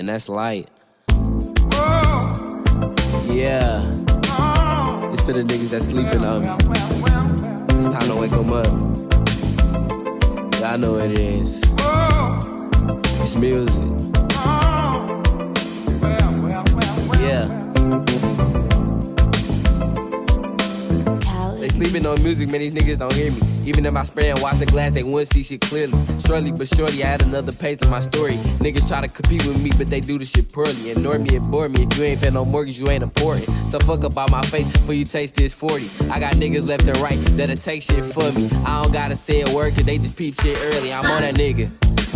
and that's light. Yeah, it's for the niggas that sleeping on me. It's time to wake them up. Y'all know what it is. It's music. Yeah. They sleeping on music, man, these niggas don't hear me. Even if I spray and watch the glass, they wouldn't see shit clearly. Slowly but surely, I had another page of my story. Niggas try to compete with me, but they do the shit poorly. Ignore me and bore me. If you ain't pay no mortgage, you ain't important. So fuck about my face before you taste this 40. I got niggas left and right that'll take shit for me. I don't gotta say a word, cause they just peep shit early. I'm on that nigga.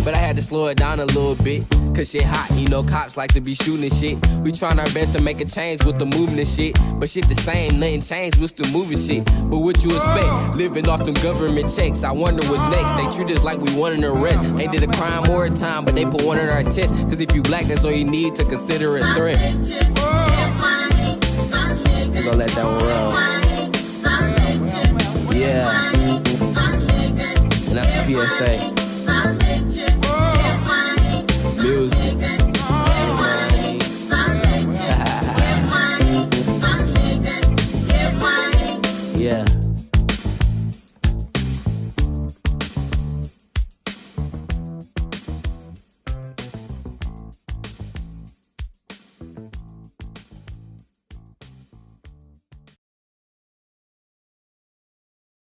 But I had to slow it down a little bit, cause shit hot, you know cops like to be shooting shit. We trying our best to make a change with the movement and shit, but shit the same, nothing changed, we still moving shit. But what you expect, living off them government checks, I wonder what's next. They treat us like we wanted to rest. Ain't did a crime or a time, but they put one in our chest. Cause if you black, that's all you need to consider a threat. We gon' let that one roll. Yeah, and that's a PSA.